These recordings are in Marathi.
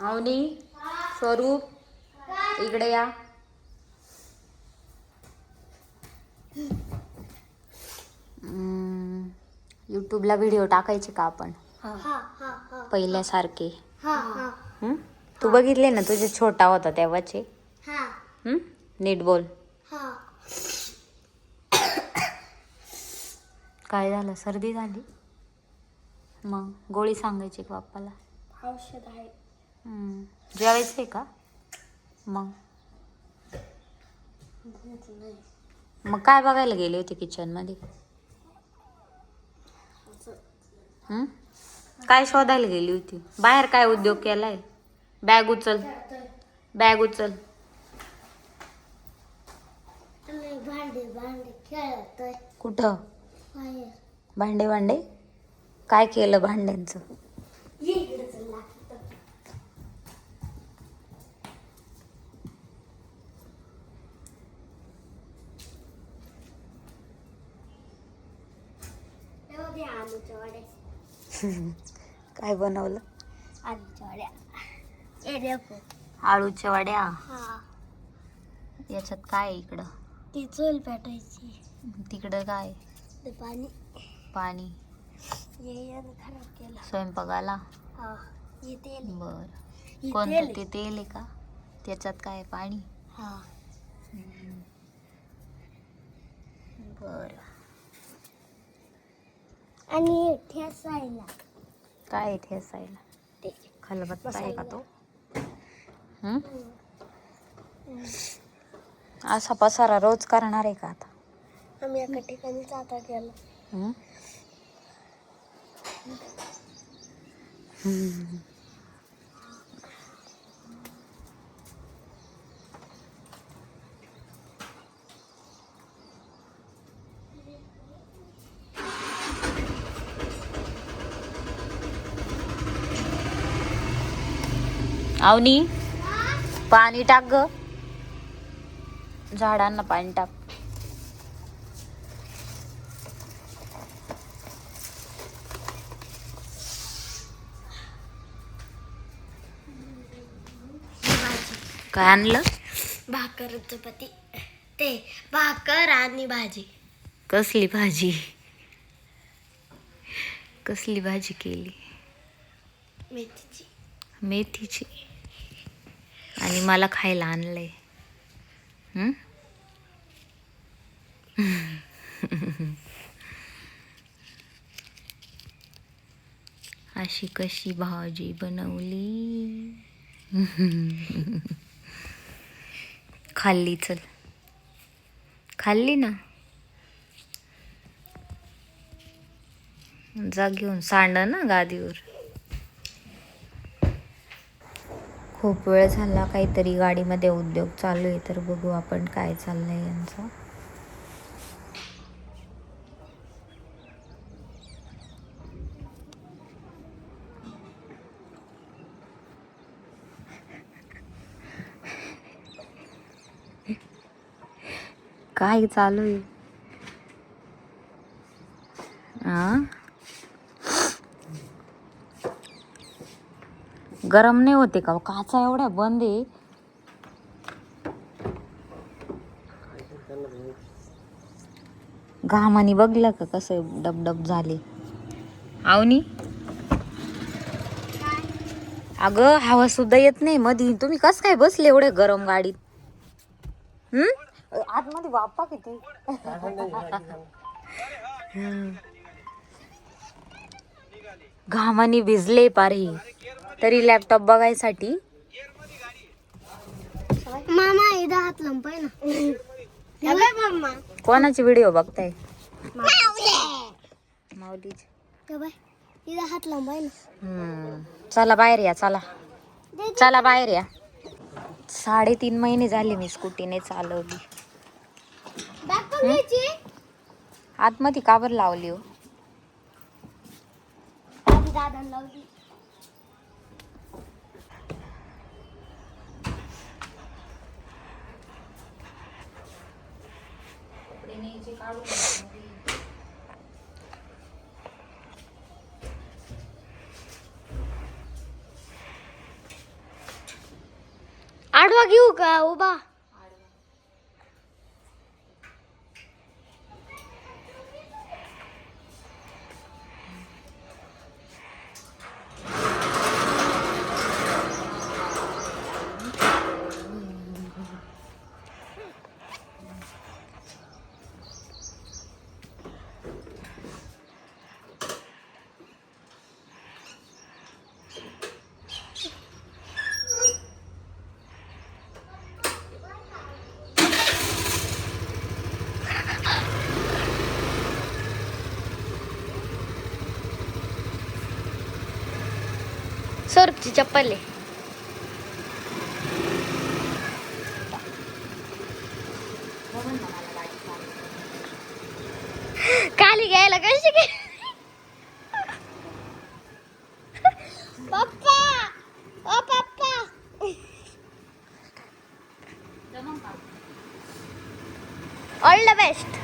अवनी, स्वरूप, इकडे या. यूट्यूबला व्हिडिओ टाकायचे का आपण पहिल्यासारखे? तू बघितले ना तुझे छोटा होता तेव्हाचे? नीट बोल. काय झालं? सर्दी झाली? मग गोळी सांगायची का बाप्पाला? औषध आहे. जेवायचंय का? मग काय बघायला गेले होते किचन मध्ये? काय शोधायला गेली होती? बाहेर काय उद्योग केलाय? बॅग उचल, बॅग उचल. कुठं भांडे? भांडे काय केलं भांड्यांचं? काय बनवलं? आळूच्या वड्या. याच्यात काय आहे इकडं? ती चूल पेटायची. तिकडं काय? पाणी. पाणी खराब केलं स्वयंपाकाला. बर, कोणतं ते तेल आहे का? त्याच्यात काय पाणी? बर. आणि ठेसायला काय ठेसायला? ते खलबत्ता आहे का तो? असा पसारा रोज करणार आहे का आता? आम्ही एका ठिकाणी आता केलं. अवनी, पाणी टाक ग, झाडांना पाणी टाक. काय आणलं? भाकर चपाती. ते भाकर आणि भाजी. कसली भाजी? कसली भाजी केली? मेथीची. मेथीची. आणि मला खायला आणलंय. अशी कशी भाजी बनवली? खाल्ली. चल, खाल्ली ना. जा घेऊन सांड ना गादीवर. खूप वेळ झाला काहीतरी गाडीमध्ये उद्योग चालू आहे, तर बघू आपण काय चाललंय यांचं. काय चालू आहे? गरम नाही होते का? काचा एवढ्या बंद आहे. घामानी बघलं का कसं डबडब झाले? आवनी, अगं हवा सुद्धा येत नाही मधी. तुम्ही कस काय बसले एवढ्या गरम गाडीत? आतमध्ये बाप्पा किती. घामानी भिजले पारे, तरी लॅपटॉप बघायसाठी. मामा इथं हात लंपाय ना. मामा कोणाची व्हिडिओ बघताय? माऊलीची. इथं हात लंबाय ना. चला बाहेर या. चला चला बाहेर या. 3.5 महिने झाले मी स्कूटीने चालवली. आतमध्ये का बरं लावली हो? दादा लावली. आडवा घेऊ का उभा? स्वरूपची चप्पल आहे. खाली घ्यायला कशी काय? पप्पा ओ पप्पा ऑल द बेस्ट.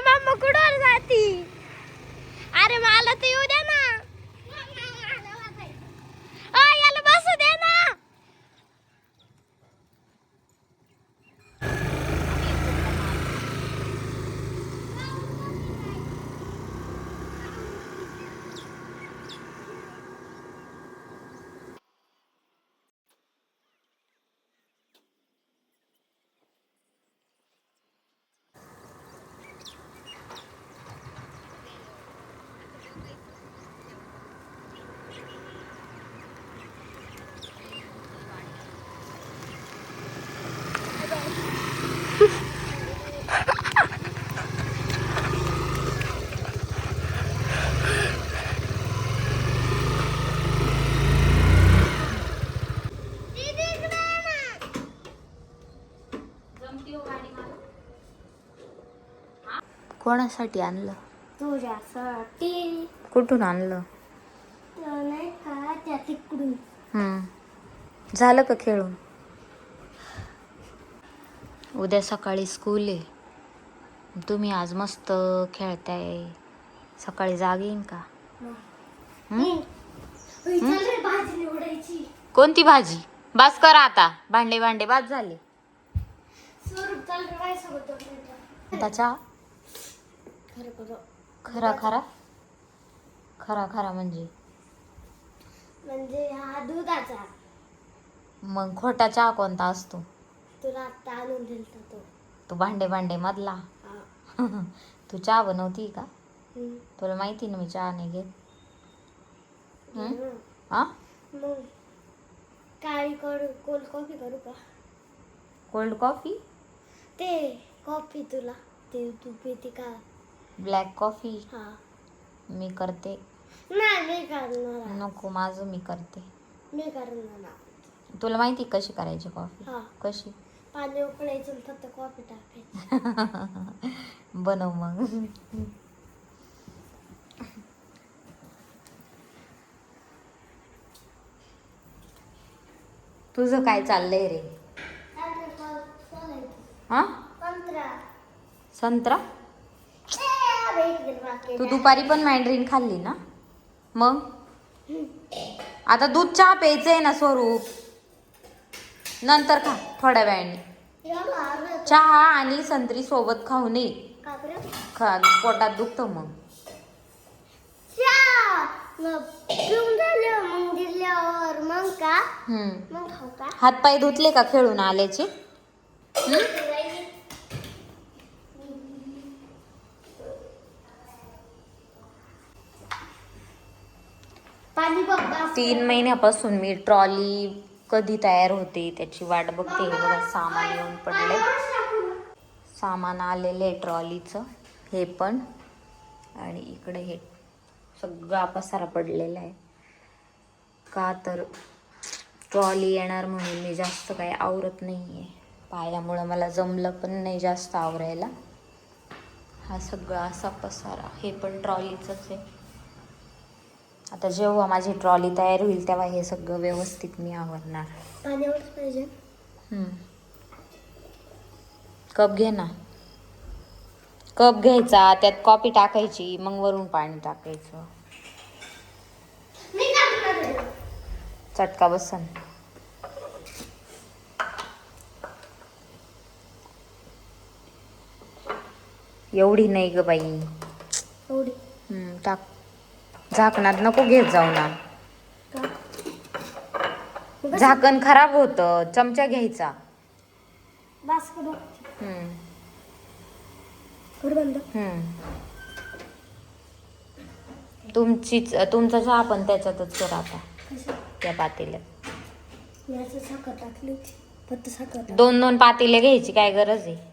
मम्मा कुठवर जाती? अरे मला तर येऊ द्या ना. याला बसू दे ना. कोणासाठी आणलं? तुझ्यासाठी. कुठून आणलं? नाही का त्या तिकडून. झालं का खेळून? उद्या सकाळी स्कूल आहे. तुम्ही आज मस्त खेळताय. सकाळी जाग येईन का? भाजी निवडायची. कोणती भाजी? बास करा आता. भांडे भांडे बाद झाले. स्वरूप चाल रे बाई सोबत. त्याच्या खरं खरा खरा खरा खरा म्हणजे हा दुधाचा. मग खोटा चहा कोणता असतो? तुला आता आणून दिलता तो. तू भांडे भांडे मधला. तू चहा बनवती का? तुला माहिती ना मी चहा नाही घेत. मग काळी कोल्ड कॉफी करू का? Cold coffee? ते कॉफी तुला ते तू पिती का? Black coffee? हा मी करते. नाही करणार. नको, माझं मी करते. मी करणार. तुला माहिती कशी करायची कॉफी? हा. कशी? पाणी उकळायचं फक्त कॉफी टाकायची. बनव मग. तुझं काय चाललंय रे? हा? संत्रा? तू दुपारी पण मॅन्ड्रीन खाल्ली ना? मग आता दूध चहा प्यायचंय ना स्वरूप. नंतर खा थोड्या वेळाने. चहा आणि संत्री सोबत खाऊ नये. पोटात दुखतं मग. हातपाय धुतले का खेळून आल्याचे? पाणी बघ. 3 महिन्यापासून मी ट्रॉली कधी तयार होते त्याची वाट बघते. बघा सामान येऊन पडले. सामान आलेले ट्रॉलीचं. हे पण आणि इकडे हे सगळा पसारा पडलेला आहे. का तर ट्रॉली येणार म्हणून मी जास्त काही आवरत नाही आहे. पायामुळं मला जमलं पण नाही जास्त आवरायला. हा सगळा असा पसारा. हे पण ट्रॉलीचंच आहे. आता जेव्हा माझी ट्रॉली तयार होईल तेव्हा हे सगळं व्यवस्थित मी आवरणार. पाण्यावरच पाहिजे. कप घे ना. कप घ्यायचा, त्यात कॉफी टाकायची, मग वरून पाणी टाकायचं. मी टाकणार आहे. चटका बसन. एवढी नाही ग बाई. एवढी टाक. झाकणात नको घेत जाऊ ना. का? झाकण खराब होतं. चमचा घ्यायचा. बास करू. हम्म. कर बंद. तुमचा चहा पण त्याच्यातच कर आता. कसं? त्या पातेल्यात. याचं साखर टाकली होती. फक्त साखर. 2-2 पातेले घ्यायची काय गरज आहे.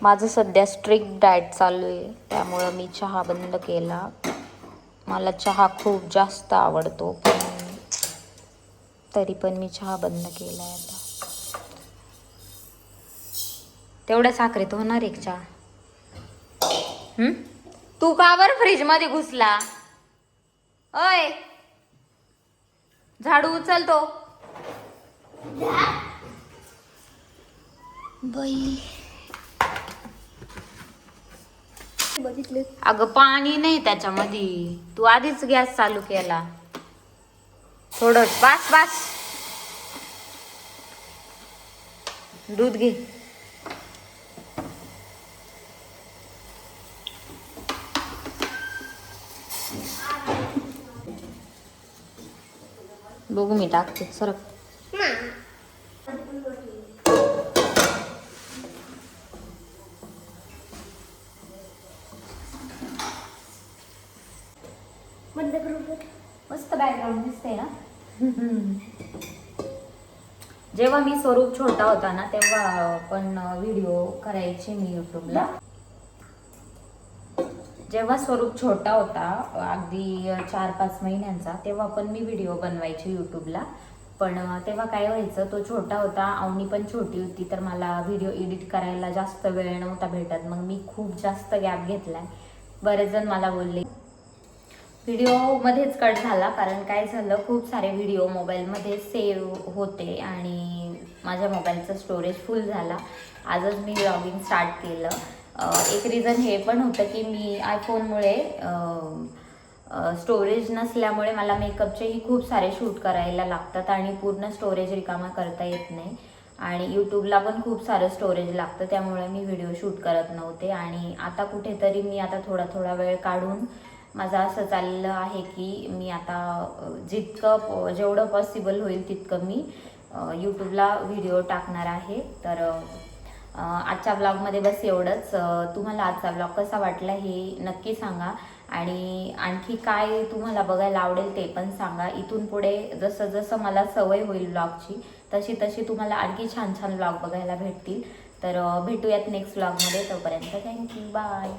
माझं सध्या स्ट्रिक्ट डाएट चालू आहे, त्यामुळं मी चहा बंद केला. मला चहा खूप जास्त आवडतो, पण तरी पण मी चहा बंद केला आहे आता. तेवढ्या साखरेत होणार एक चहा? तू का बरं फ्रीजमध्ये घुसला? ओय, झाडू उचलतो. बाई, बघितले. अगं पाणी नाही त्याच्यामध्ये. तू आधीच गॅस चालू केला. थोडं बास बास. दूध घे. बघू मी टाकते. सरक. बंद करू. मस्त बॅकग्राऊंड दिसते ना. जेव्हा मी स्वरूप छोटा होता ना, तेव्हा पण व्हिडिओ करायचे मी यूट्यूबला. जेव्हा स्वरूप छोटा होता, अगदी 4-5 महिन्यांचा, तेव्हा पण मी व्हिडिओ बनवायचे यूट्यूबला. पण तेव्हा काय व्हायचं, तो छोटा होता, अवनी पण छोटी होती, तर मला व्हिडिओ एडिट करायला जास्त वेळ नव्हता भेटत. मग मी खूप जास्त गॅप घेतलाय. बरेच जण मला बोलले. व्हिडिओ मध्येच कट झाला, कारण काय झालं, खूप सारे व्हिडिओ मोबाईलमध्ये सेव्ह होते आणि माझ्या मोबाईलचं स्टोरेज फुल झाला. आजच मी व्लॉगिंग स्टार्ट केलं. एक रिझन हे पण होतं की मी आयफोनमुळे स्टोरेज नसल्यामुळे मला मेकअपचेही खूप सारे शूट करायला लागतात आणि पूर्ण स्टोरेज रिकामा करता येत नाही. आणि यूट्यूबला पण खूप सारं स्टोरेज लागतं, त्यामुळे मी व्हिडिओ शूट करत नव्हते. आणि आता कुठेतरी मी आता थोडा वेळ काढून माझं असं चाललं आहे की मी आता जेवढं पॉसिबल होईल तितकं मी यूट्यूबला व्हिडिओ टाकणार आहे. तर आजच्या ब्लॉगमध्ये बस एवढंच. तुम्हाला आजचा ब्लॉग कसा वाटला हे नक्की सांगा आणि आणखी काय तुम्हाला बघायला आवडेल ते पण सांगा. इथून पुढे जसं जसं मला सवय होईल ब्लॉगची, तशी तशी तुम्हाला आणखी छान छान ब्लॉग बघायला भेटतील. तर भेटूयात नेक्स्ट ब्लॉगमध्ये. तोपर्यंत थँक्यू. बाय.